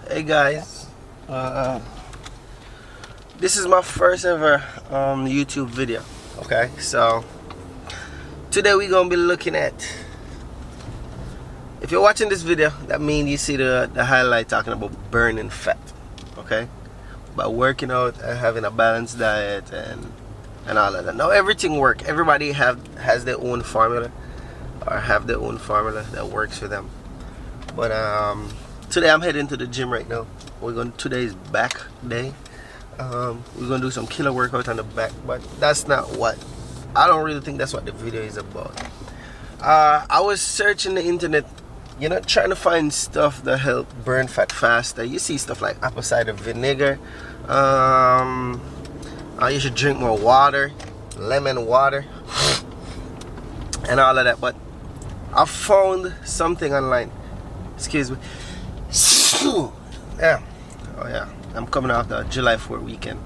Hey guys, this is my first ever YouTube video. Okay, so today we're gonna be looking at. If you're watching this video, that means you see the highlight talking about burning fat. Okay, by working out and having a balanced diet and all of that. Now everything works. Everybody has their own formula or have their own formula that works for them. But today I'm heading to the gym right now. Today's back day. We're gonna do some killer workout on the back, but that's not what. I don't really think that's what the video is about. I was searching the internet, trying to find stuff that help burn fat faster. You see stuff like apple cider vinegar. You should drink more water, lemon water, and all of that. But I found something online. Excuse me. Yeah. Oh yeah. I'm coming off the July 4th weekend.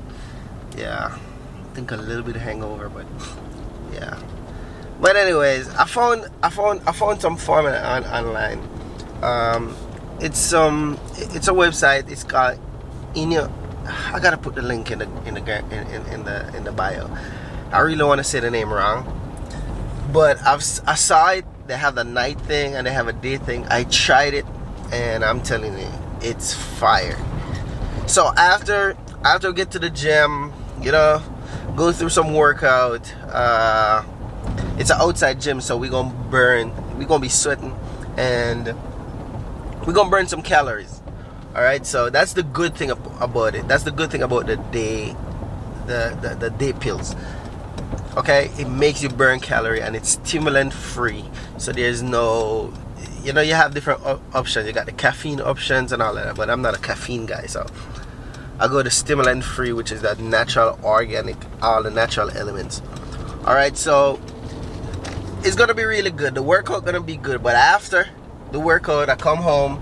Yeah. I think a little bit of hangover, but yeah. But anyways, I found some formula online. It's a website. It's called Inno. I gotta put the link in the bio. I really don't want to say the name wrong, but I saw it. They have the night thing and they have a day thing. I tried it, and I'm telling you, it's fire. So after I get to the gym, go through some workout. It's an outside gym, so we're gonna be sweating, and we're gonna burn some calories. All right, so that's the good thing about it. That's the good thing about the day pills. Okay, it makes you burn calorie and it's stimulant free. So there's no, you have different options. You got the caffeine options and all of that, but I'm not a caffeine guy, so I go to stimulant free, which is that natural, organic, all the natural elements. All right, so it's gonna be really good. The workout gonna be good, but after the workout, I come home.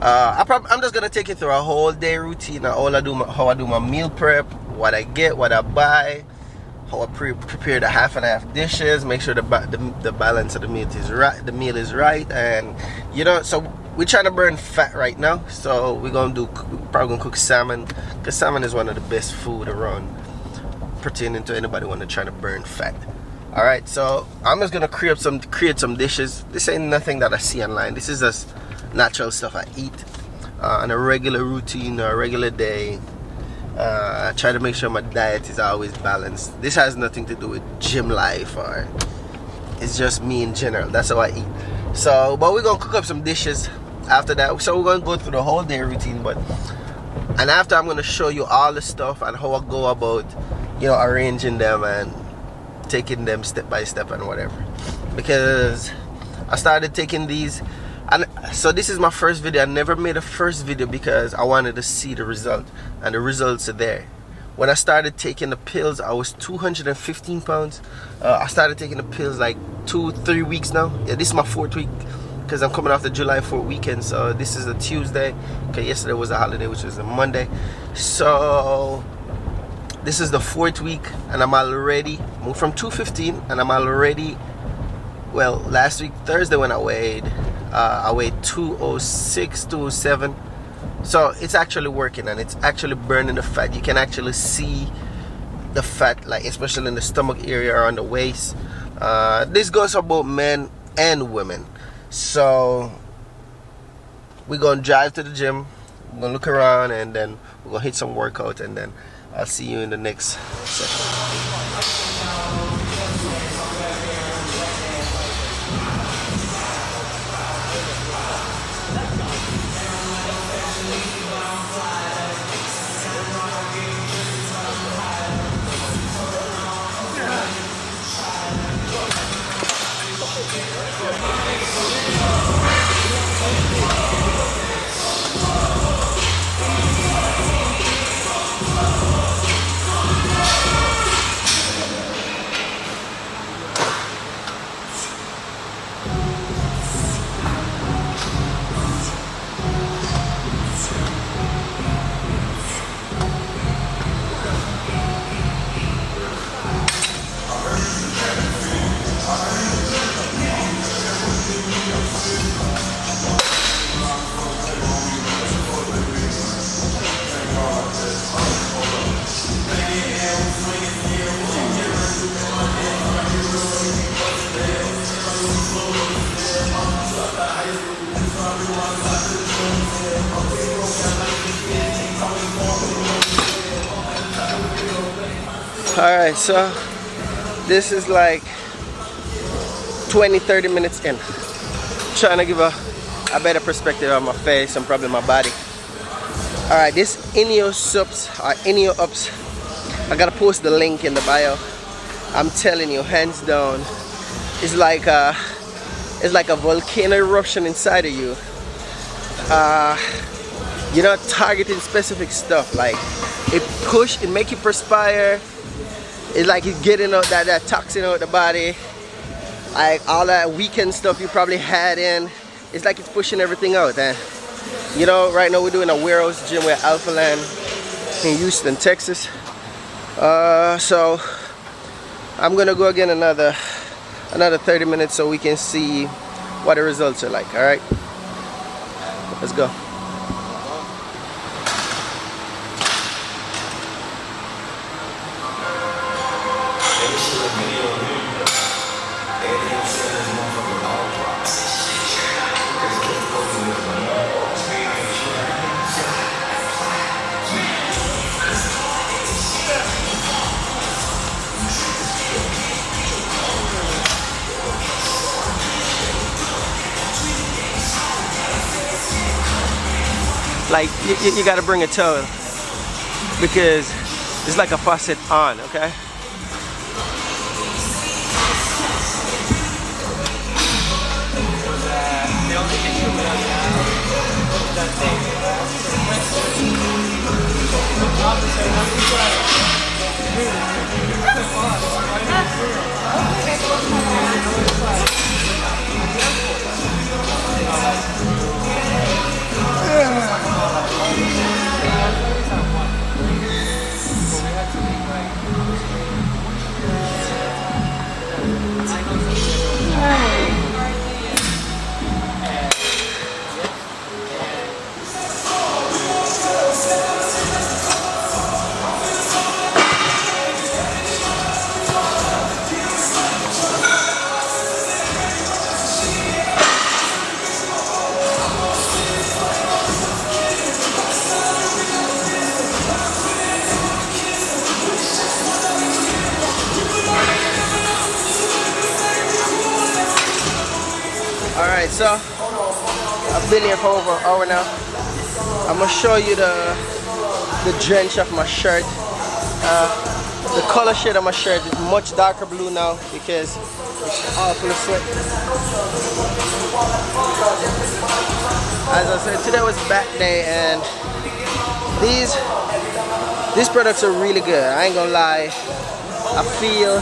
I'm just gonna take you through a whole day routine. How I do my meal prep, what I get, what I buy, how I prepare the half and half dishes, make sure the balance of the meal is right. The meal is right, and so we're trying to burn fat right now. So we're probably gonna cook salmon, because salmon is one of the best food around pertaining to anybody want to try to burn fat. All right, so I'm just gonna create some dishes. This ain't nothing that I see online. This is just natural stuff I eat on a regular routine or a regular day. I try to make sure my diet is always balanced. This has nothing to do with gym life, or it's just me in general. That's how I eat. So, but we're gonna cook up some dishes after that. So we're gonna go through the whole day routine, and after I'm gonna show you all the stuff and how I go about, arranging them and taking them step by step and whatever. Because I started taking these. And so this is my first video. I never made a first video because I wanted to see the result, and the results are there. When I started taking the pills, I was 215 pounds. I started taking the pills like 2-3 weeks now. Yeah, this is my 4th week because I'm coming off the July 4th weekend. So this is a Tuesday. Okay, yesterday was a holiday, which was a Monday. So this is the 4th week, and I'm already moved from 215, and I'm already, well, last week Thursday when I weighed 206, 207. So it's actually working, and it's actually burning the fat. You can actually see the fat, like especially in the stomach area or on the waist. This goes for both men and women. So we're gonna drive to the gym, we're gonna look around, and then we're gonna hit some workout, and then I'll see you in the next session. Alright, so this is like 20-30 minutes in. Trying to give a better perspective of my face and probably my body. Alright, this Inno Supps or Inno Ups, I gotta post the link in the bio. I'm telling you, hands down, it's like a volcano eruption inside of you. You're not targeting specific stuff. Like it make you perspire. It's like it's getting out that toxin out the body. Like all that weekend stuff you probably had in. It's like it's pushing everything out. And you know, right now we're doing a warehouse gym with Alpha Land in Houston, Texas. So I'm gonna go again another 30 minutes so we can see what the results are like. All right, let's go. Like you gotta bring a toe because it's like a faucet on, okay? Alright, so I've been here for over an hour now. I'm gonna show you the drench of my shirt. The color shade of my shirt is much darker blue now because it's all full of sweat. As I said, today was back day and these products are really good. I ain't gonna lie. I feel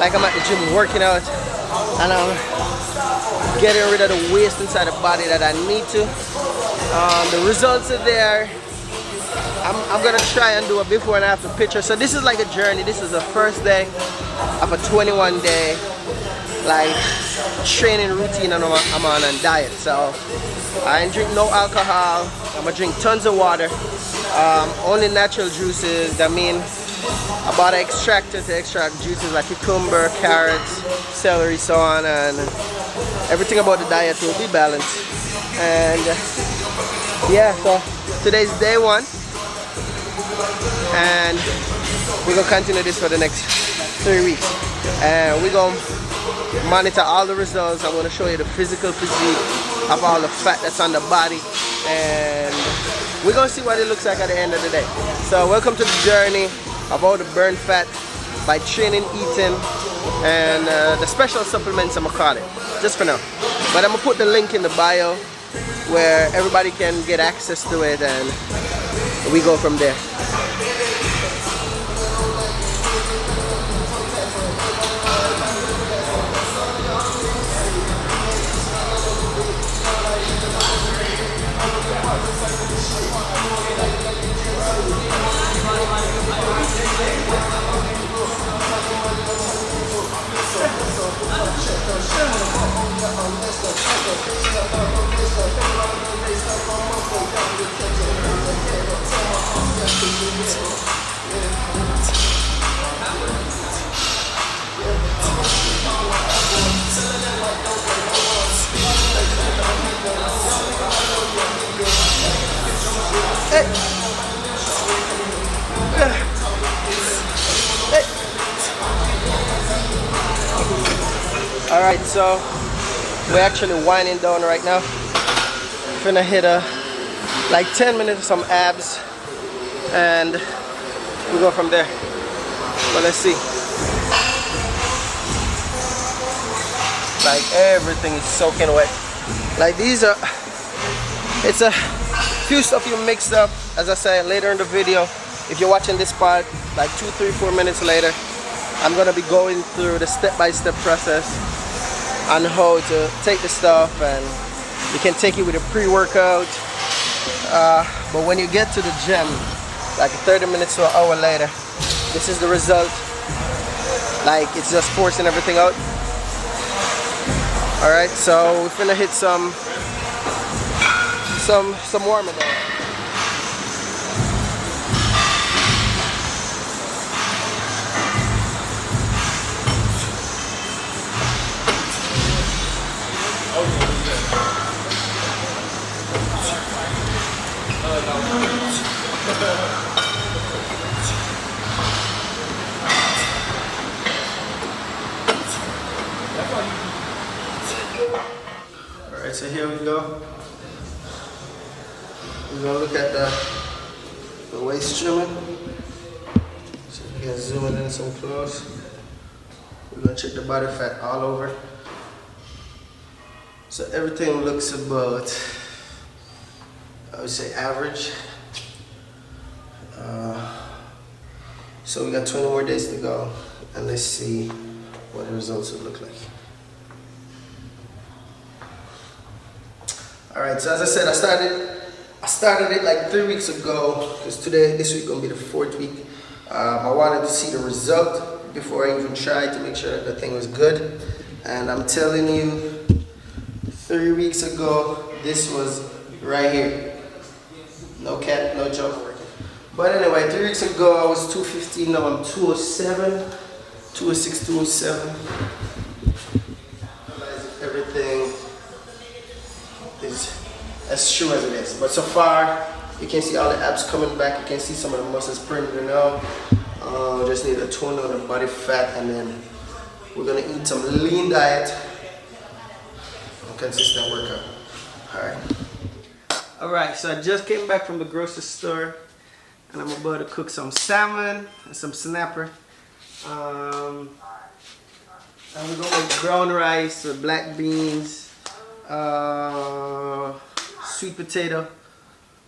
like I'm at the gym working out and I'm getting rid of the waste inside the body that I need to. The results are there. I'm gonna try and do a before and after picture. So this is like a journey. This is the first day of a 21-day like training routine, and I'm on a diet. So I ain't drink no alcohol. I'm gonna drink tons of water. Only natural juices. That mean I bought an extractor to extract juices like cucumber, carrots, celery, so on, and everything about the diet will be balanced. And yeah, so today's day one, and we're gonna continue this for the next 3 weeks, and we're gonna monitor all the results. I'm gonna show you the physical physique of all the fat that's on the body, and we're gonna see what it looks like at the end of the day. So welcome to the journey of all the burn fat by training, eating, and the special supplements, I'm gonna call it, just for now. But I'm gonna put the link in the bio where everybody can get access to it, and we go from there. so we're actually winding down right now. Finna hit like 10 minutes of some abs, and we go from there. But let's see. Like everything is soaking wet. Like these are, it's a few stuff you mixed up. As I said later in the video, if you're watching this part like 2, 3, 4 minutes later, I'm gonna be going through the step-by-step process on how to take the stuff, and you can take it with a pre-workout. But when you get to the gym, like 30 minutes to an hour later, this is the result. Like it's just forcing everything out. All right, so we're finna hit some warming down. Alright, so here we go. We're gonna look at the waist trimming. So you can zoom it in some close. We're gonna check the body fat all over. So everything looks about, I would say, average. So we got 20 more days to go, and let's see what the results will look like. All right, so as I said, I started it like 3 weeks ago, because this week gonna be the 4th week. I wanted to see the result before I even tried, to make sure that the thing was good. And I'm telling you, 3 weeks ago, this was right here. No cap, no joke. But anyway, 3 weeks ago I was 215, now I'm 207, 206, 207. Everything is as true as it is. But so far, you can see all the abs coming back. You can see some of the muscles printing out. Just need to tone down the body fat, and then we're gonna eat some lean diet and consistent workout. All right, so I just came back from the grocery store, and I'm about to cook some salmon and some snapper. And we're gonna make brown rice with black beans, sweet potato.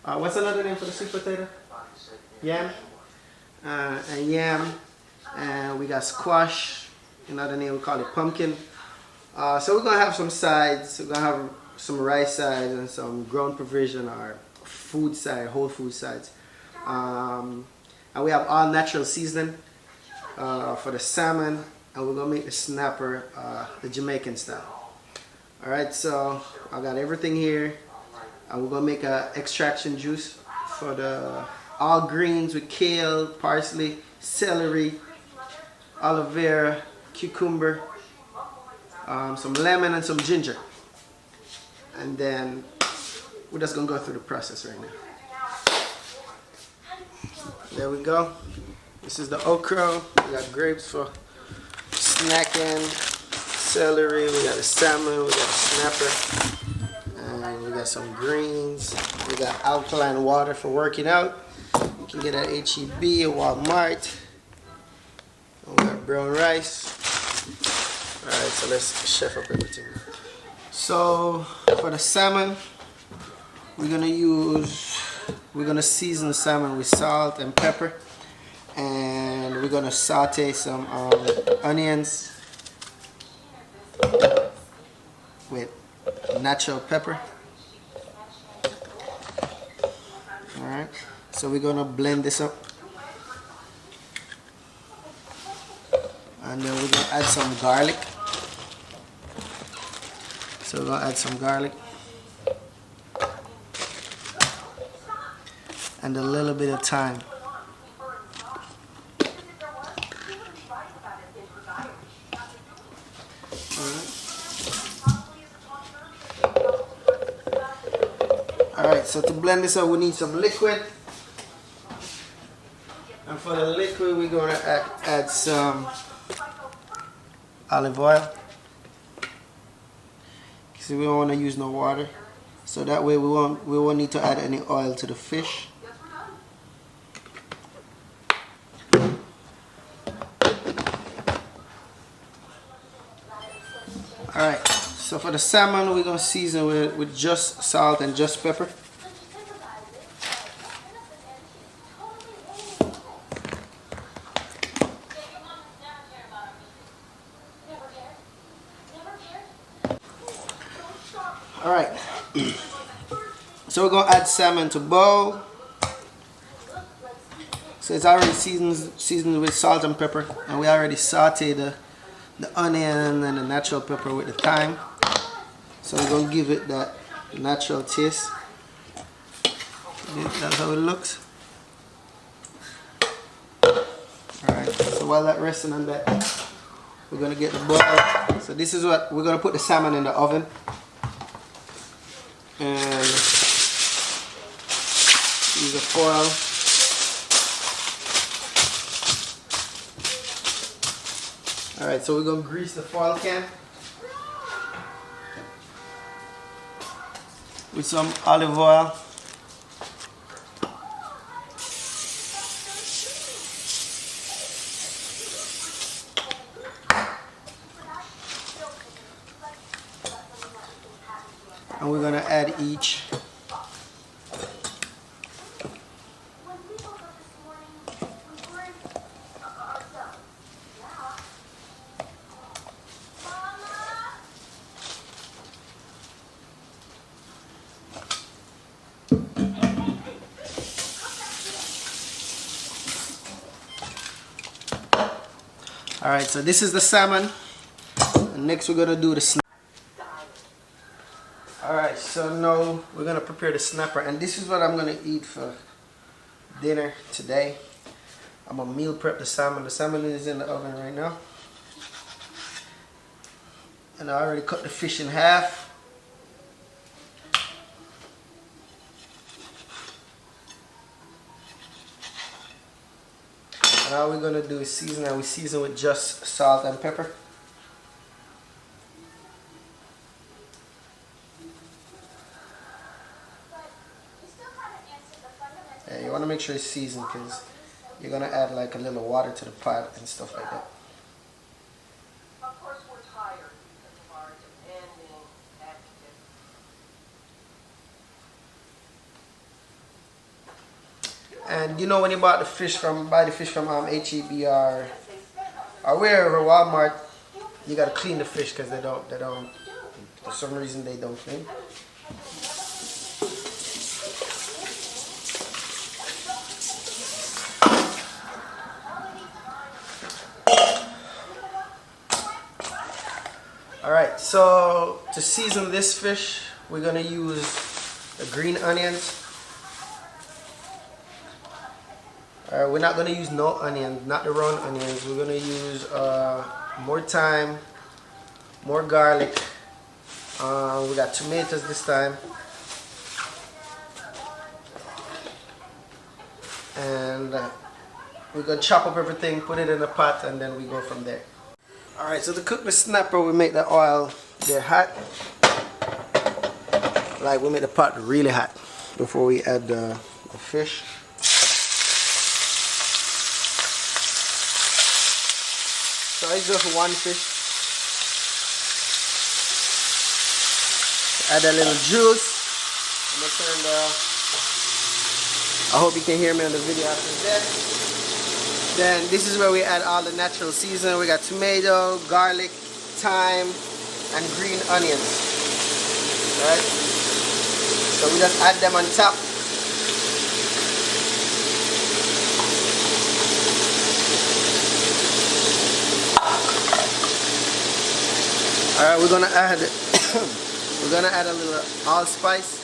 What's another name for the sweet potato? Yam. And yam. And we got squash. Another name, we call it pumpkin. So we're gonna have some sides. We're gonna have some rice sides and some ground provision or food side, whole food sides. And we have all natural seasoning for the salmon, and we're gonna make the snapper the Jamaican style. All right, so I got everything here, and we're gonna make a extraction juice for the all greens with kale, parsley, celery, aloe vera, cucumber, some lemon, and some ginger. And then we're just gonna go through the process right now. There we go. This is the okra. We got grapes for snacking, celery, we got a salmon, we got a snapper, and we got some greens. We got alkaline water for working out. You can get at HEB or Walmart. And we got brown rice. Alright, so let's chef up everything. So for the salmon, we're gonna season the salmon with salt and pepper, and we're gonna saute some onions with natural pepper. All right, so we're gonna blend this up, and then we're gonna add some garlic. So we're gonna add some garlic and a little bit of thyme. Alright, so to blend this up, we need some liquid. And for the liquid, we're going to add some olive oil. See, we don't want to use no water, so that way we won't need to add any oil to the fish. Alright, so for the salmon we're gonna season with just salt and just pepper. Alright, so we're gonna add salmon to bowl. So it's already seasoned with salt and pepper, and we already sauteed the onion and the natural pepper with the thyme. So we're gonna give it that natural taste. That's how it looks. Alright, so while that's resting on that, we're gonna get the boil. So this is what we're gonna put the salmon in the oven. And use a foil. Alright, so we're going to grease the foil can with some olive oil. And we're going to add each. Alright, so this is the salmon. And next we're going to do the snapper. Alright, so now we're going to prepare the snapper. And this is what I'm going to eat for dinner today. I'm going to meal prep the salmon. The salmon is in the oven right now. And I already cut the fish in half. And all we're going to do is season, and we season with just salt and pepper. Yeah, you want to make sure it's seasoned because you're going to add like a little water to the pot and stuff like that. Of course we're tired because of our demanding activity. And you know when you buy the fish from HEB or wherever, Walmart, you gotta clean the fish because they don't for some reason they don't clean. Alright, so to season this fish, we're gonna use the green onions. We're not going to use no onions, not the round onions. We're going to use more thyme, more garlic. We got tomatoes this time. And we're going to chop up everything, put it in a pot, and then we go from there. Alright, so to cook the snapper, we make the oil get hot. Like we make the pot really hot before we add the fish. So it's just one fish. Add a little juice. I'm gonna turn I hope you can hear me on the video after that. Then this is where we add all the natural seasoning. We got tomato, garlic, thyme, and green onions. Alright? So we just add them on top. Alright, we're gonna add a little allspice.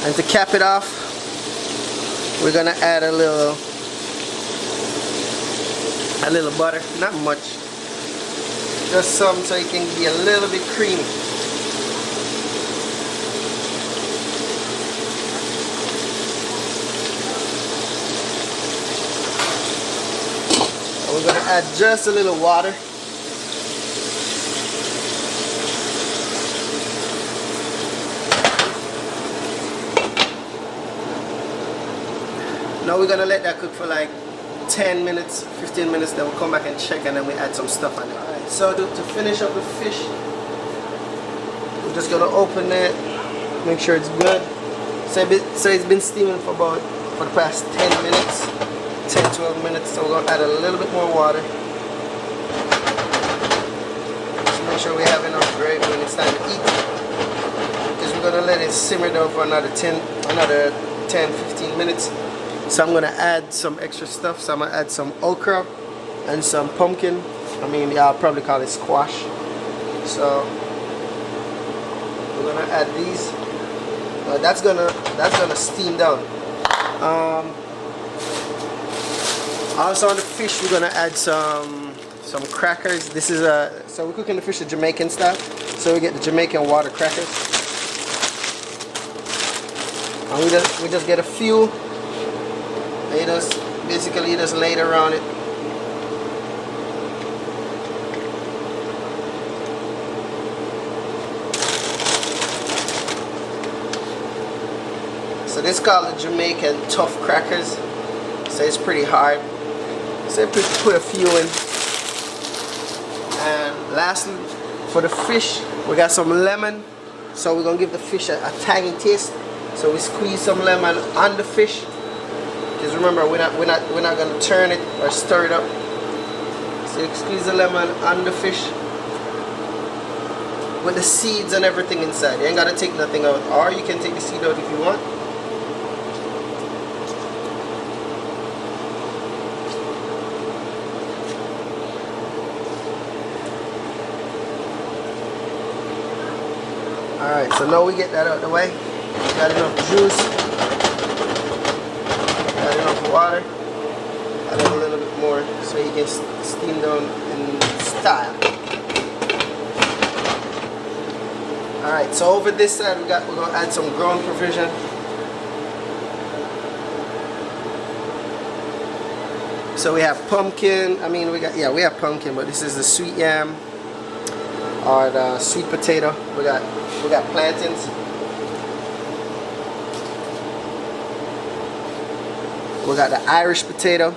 And to cap it off, we're gonna add a little butter, not much, just some so it can be a little bit creamy. we're gonna add just a little water. Now we're gonna let that cook for like 10 minutes, 15 minutes, then we'll come back and check, and then we add some stuff on it. Alright, so to finish up the fish, we're just gonna open it, make sure it's good. So it's been steaming for the past 10 minutes, 10-12 minutes, so we're gonna add a little bit more water. Just make sure we have enough gravy when it's time to eat. Because we're gonna let it simmer down for another 10-15 minutes. So I'm gonna add some extra stuff. So I'm gonna add some okra and some pumpkin. I mean, yeah, I'll probably call it squash. So we're gonna add these. That's gonna steam down. Also on the fish, we're gonna add some crackers. This is so we're cooking the fish the Jamaican style. So we get the Jamaican water crackers, and we just get a few. You just basically just lay it around it. So this is called the Jamaican tough crackers. So it's pretty hard. So put a few in. And lastly, for the fish, we got some lemon. So we're gonna give the fish a tangy taste. So we squeeze some lemon on the fish. Because remember, we're not gonna turn it or stir it up. So you squeeze the lemon on the fish with the seeds and everything inside. You ain't gotta take nothing out, or you can take the seed out if you want. Alright, so now we get that out of the way. Got enough juice. Got enough water. Add a little bit more so you can steam down in style. Alright, so over this side we're gonna add some ground provision. So we have pumpkin. I mean, we have pumpkin, but this is the sweet yam or the sweet potato. We got plantains. We got the Irish potato.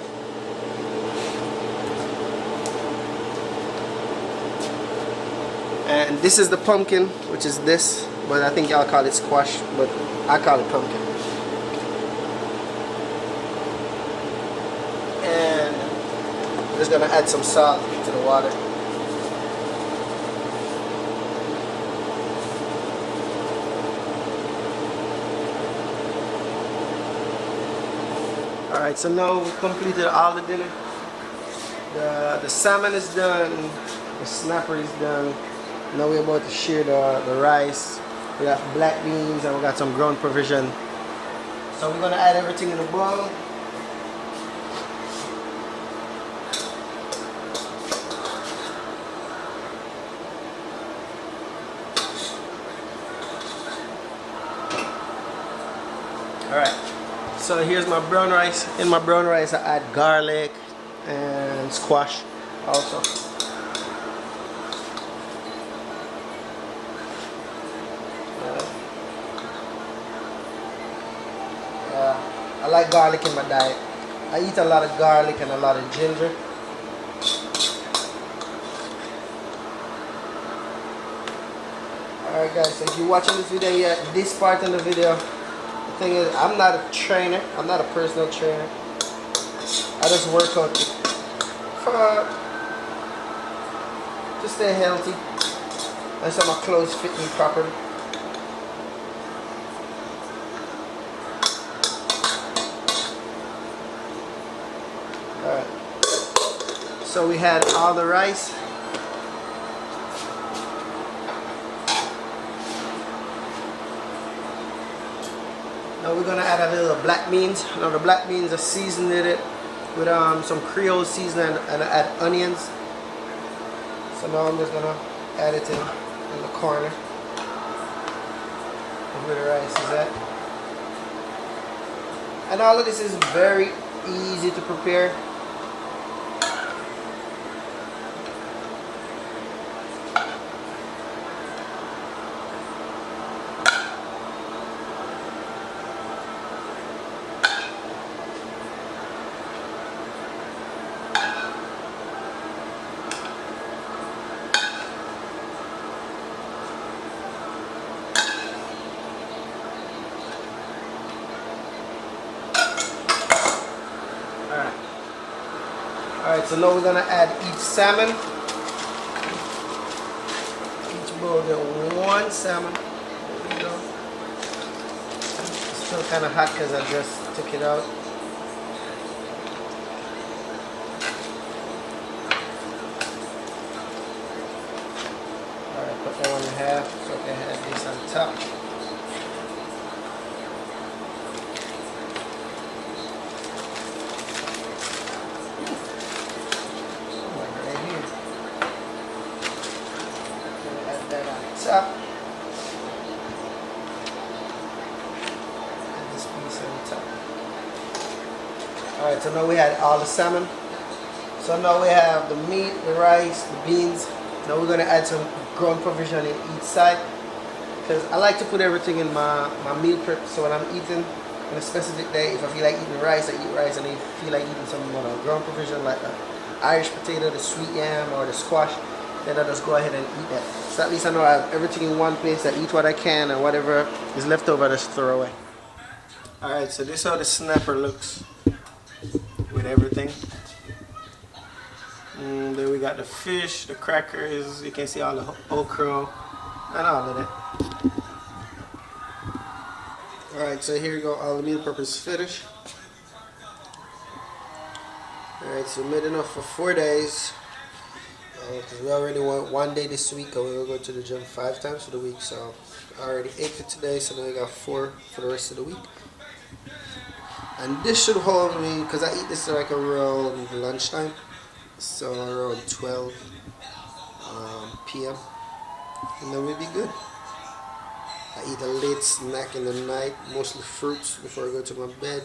And this is the pumpkin, which is this, but I think y'all call it squash, but I call it pumpkin. And I'm just gonna add some salt to the water. Alright, so now we've completed all the dinner. The salmon is done, the snapper is done. Now we're about to share the rice. We got black beans and we got some ground provision. So we're gonna add everything in a bowl. Alright. So here's my brown rice. In my brown rice I add garlic and squash also. I like garlic in my diet. I eat a lot of garlic and a lot of ginger. Alright guys, so if you're watching this video yet, this part in the video, the thing is, I'm not a trainer. I'm not a personal trainer. I just work out to stay healthy and so my clothes fit me properly. Alright. So we had all the rice. Now we're gonna add a little black beans. Now the black beans, I seasoned it with some Creole seasoning and I add onions. So now I'm just gonna add it in the corner of where the rice is at. And all of this is very easy to prepare. Alright, so now we're gonna add each salmon. Each bowl get one salmon. There we go. It's still kind of hot because I just took it out. Alright, put that one in half so I can add this on top. Up and this piece on top. Alright, so now we had all the salmon. So now we have the meat, the rice, the beans. Now we're going to add some ground provision in each side, because I like to put everything in my meal prep. So when I'm eating on a specific day, if I feel like eating rice, I eat rice, and if I feel like eating some ground provision like the Irish potato, the sweet yam, or the squash, then I just go ahead and eat that. So at least I know I have everything in one place. I eat what I can, and whatever is left over I just throw away. Alright, so this is how the snapper looks with everything. Then we got the fish, the crackers, you can see all the okra and all of that. Alright, so here you go, all the meal prep is finished. Alright, so we made enough for 4 days. Because we already went 1 day this week, and we will go to the gym 5 times for the week. So I already ate for today, so now we got 4 for the rest of the week. And this should hold me, because I eat this like around lunchtime, so around 12 p.m. and then we'll be good. I eat a late snack in the night, mostly fruits before I go to my bed.